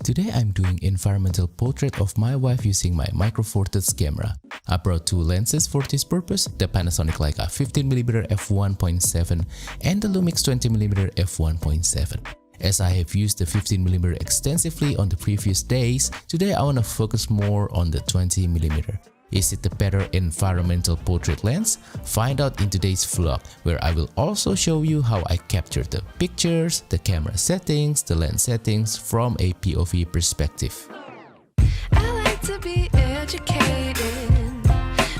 Today I'm doing environmental portrait of my wife using my micro four thirds camera. I brought two lenses for this purpose, the Panasonic Leica 15mm f1.7 and the Lumix 20mm f1.7. As I have used the 15mm extensively on the previous days, today I want to focus more on the 20mm. Is it the better environmental portrait lens? Find out in today's vlog, where I will also show you how I captured the pictures, the camera settings, the lens settings from a POV perspective. I like to be educated,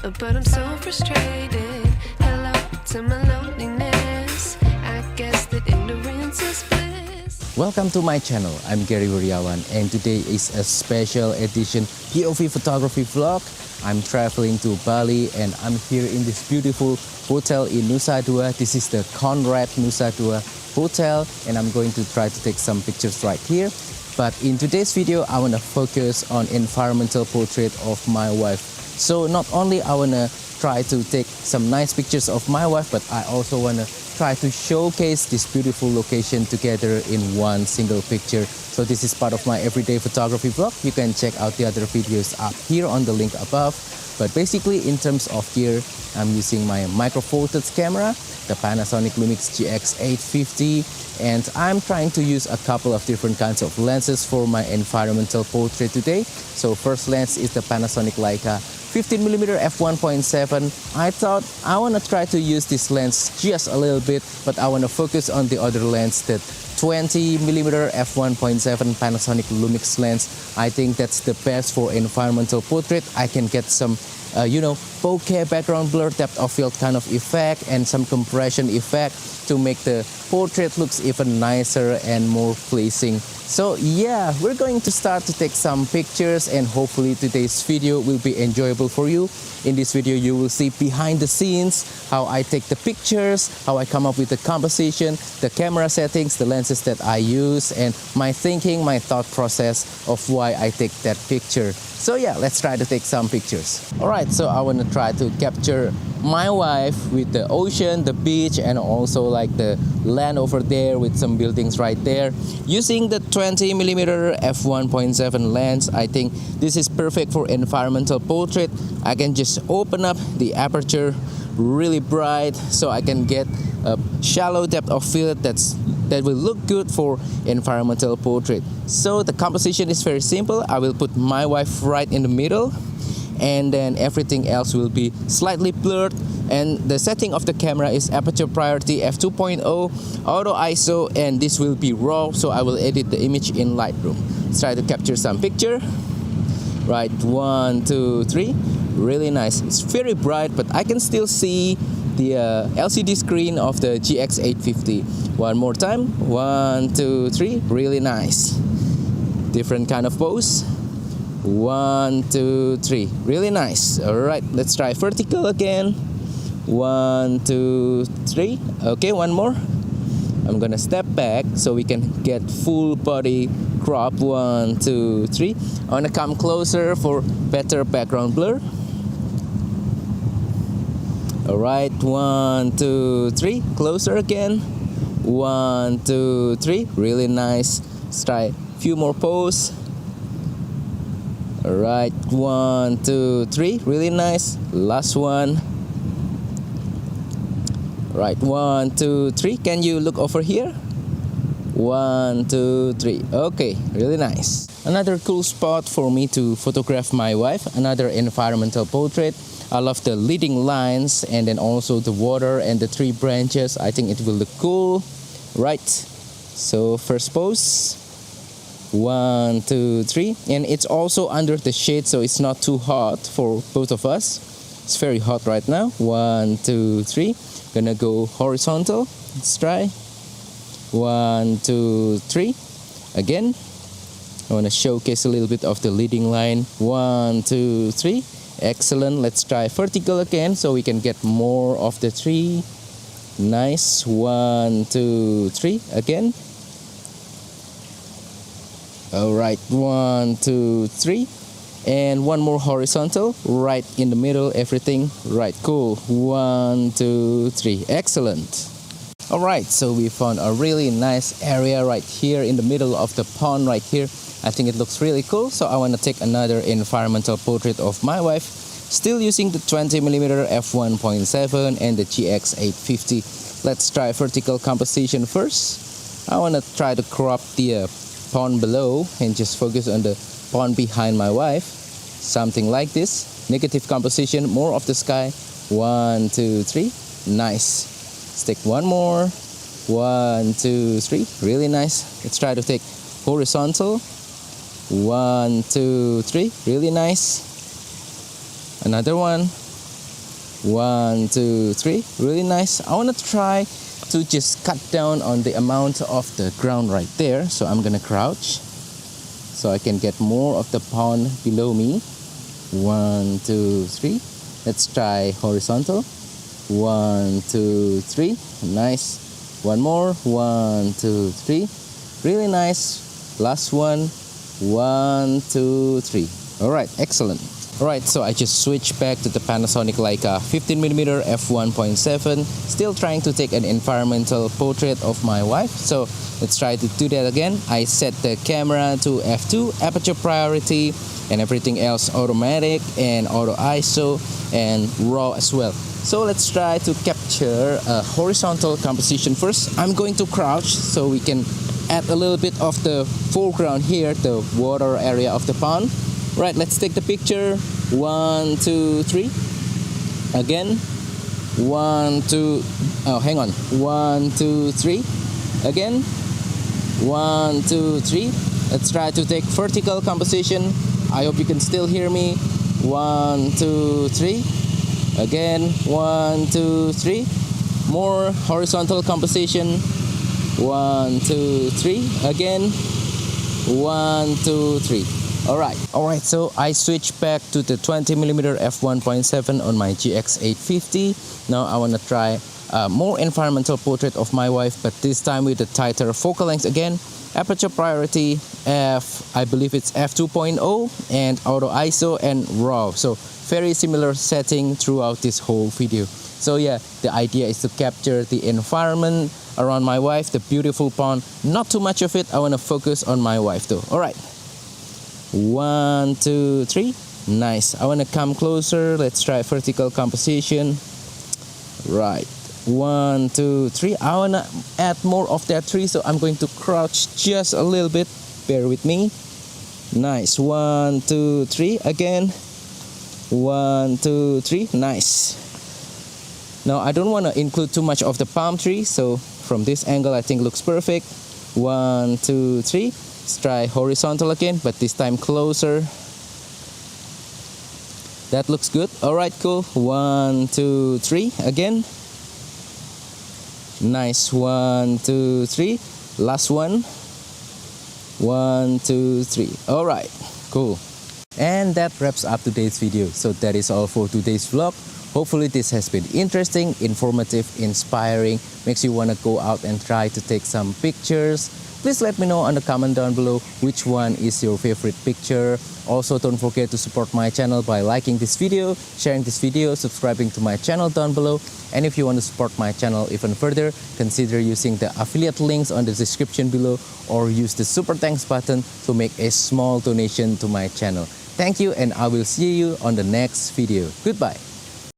but I'm so frustrated. Hello to my loneliness. I guess that ignorance is bliss. Welcome to my channel. I'm Gary Wuryawan, and today is a special edition POV photography vlog. I'm traveling to Bali and I'm here in this beautiful hotel in Nusa Dua. This is the Conrad Nusa Dua Hotel and I'm going to try to take some pictures right here. But in today's video, I want to focus on environmental portrait of my wife. So not only I want to try to take some nice pictures of my wife, but I also want to try to showcase this beautiful location together in one single picture. So this is part of my everyday photography vlog. You can check out the other videos up here on the link above. But basically in terms of gear, I'm using my micro four thirds camera, the Panasonic Lumix G85, and I'm trying to use a couple of different kinds of lenses for my environmental portrait today. So first lens is the Panasonic Leica 15mm f1.7. I thought I want to try to use this lens just a little bit, but I want to focus on the other lens, that 20mm f1.7 Panasonic Lumix lens. I think that's the best for environmental portrait. I can get some bokeh background blur, depth of field kind of effect, and some compression effect to make the portrait looks even nicer and more pleasing. So yeah, we're going to start to take some pictures, and hopefully today's video will be enjoyable for you. In this video, you will see behind the scenes, how I take the pictures, how I come up with the composition, the camera settings, the lenses that I use, and my thinking, my thought process of why I take that picture. So yeah, let's try to take some pictures. Alright, so I want to try to capture my wife with the ocean, the beach, and also like the land over there with some buildings right there. Using the 20mm f1.7 lens, I think this is perfect for environmental portrait. I can just open up the aperture really bright so I can get a shallow depth of field that will look good for environmental portrait. So the composition is very simple. I will put my wife right in the middle, and then everything else will be slightly blurred. And the setting of the camera is aperture priority f2.0, auto ISO, and this will be raw, so I will edit the image in Lightroom. Let's try to capture some picture. Right, 1, 2, 3. Really nice. It's very bright, but I can still see the LCD screen of the GX850. One more time. 1, 2, 3. Really nice. Different kind of pose. 1, 2, 3. Really nice. Alright, let's try vertical again. 1, 2, 3. Okay, one more. I'm gonna step back so we can get full body crop. 1, 2, 3. I wanna come closer for better background blur. Alright, 1, 2, 3. Closer again. 1, 2, 3. Really nice. Let's try a few more pose. Alright, 1, 2, 3. Really nice. Last one. Right, 1, 2, 3. Can you look over here? 1, 2, 3. Okay, really nice. Another cool spot for me to photograph my wife. Another environmental portrait. I love the leading lines and then also the water and the tree branches. I think it will look cool. Right. So first pose. 1, 2, 3. And it's also under the shade, so it's not too hot for both of us. It's very hot right now. 1, 2, 3. Gonna go horizontal. Let's try. 1, 2, 3. Again. I want to showcase a little bit of the leading line. 1, 2, 3. Excellent. Let's try vertical again so we can get more of the tree. Nice. 1, 2, 3. Again. Alright. 1, 2, 3. And one more horizontal, right in the middle, everything. Right, cool. 1, 2, 3. Excellent. Alright, so we found a really nice area right here in the middle of the pond right here. I think it looks really cool, so I want to take another environmental portrait of my wife, still using the 20mm f1.7 and the GX85. Let's try vertical composition first. I want to try to crop the pond below and just focus on the pond behind my wife, something like this. Negative composition, more of the sky. 1, 2, 3, nice. Let's take one more. 1, 2, 3, really nice. Let's try to take horizontal. 1, 2, 3, really nice. Another one. 1, 2, 3, really nice. I want to try to just cut down on the amount of the ground right there. So I'm gonna crouch so I can get more of the pond below me. 1, 2, 3. Let's try horizontal. 1, 2, 3, nice. One more. 1, 2, 3, really nice. Last one. 1, 2, 3. All right, excellent. All right, so I just switched back to the Panasonic Leica 15mm f1.7, still trying to take an environmental portrait of my wife. So let's try to do that again. I set the camera to f2, aperture priority, and everything else automatic and auto ISO and raw as well. So let's try to capture a horizontal composition first. I'm going to crouch so we can add a little bit of the foreground here, the water area of the pond. Right, let's take the picture. 1, 2, 3. Again. 1, 2. Oh, hang on. 1, 2, 3. Again. 1, 2, 3. Let's try to take vertical composition. I hope you can still hear me. 1, 2, 3. Again. 1, 2, 3. More horizontal composition. 1, 2, 3. Again. 1, 2, 3. Alright, so I switched back to the 20mm f1.7 on my GX85. Now I want to try a more environmental portrait of my wife, but this time with a tighter focal length again. Aperture priority I believe it's f2.0 and auto ISO and RAW. So very similar setting throughout this whole video. So yeah, the idea is to capture the environment around my wife, the beautiful pond. Not too much of it, I want to focus on my wife though. Alright. 1, 2, 3. Nice. I want to come closer. Let's try vertical composition. Right. 1, 2, 3. I want to add more of that tree, so I'm going to crouch just a little bit. Bear with me. Nice. 1, 2, 3. Again. 1, 2, 3. Nice. Now I don't want to include too much of the palm tree, so from this angle I think looks perfect. 1, 2, 3. Let's try horizontal again, but this time closer. That looks good. Alright, cool. 1, 2, 3. Again. Nice. 1, 2, 3. Last one. 1, 2, 3. Alright, cool. And that wraps up today's video. So that is all for today's vlog. Hopefully this has been interesting, informative, inspiring, makes you want to go out and try to take some pictures. Please let me know on the comment down below which one is your favorite picture. Also, don't forget to support my channel by liking this video, sharing this video, subscribing to my channel down below. And if you want to support my channel even further, consider using the affiliate links on the description below or use the super thanks button to make a small donation to my channel. Thank you, and I will see you on the next video. Goodbye.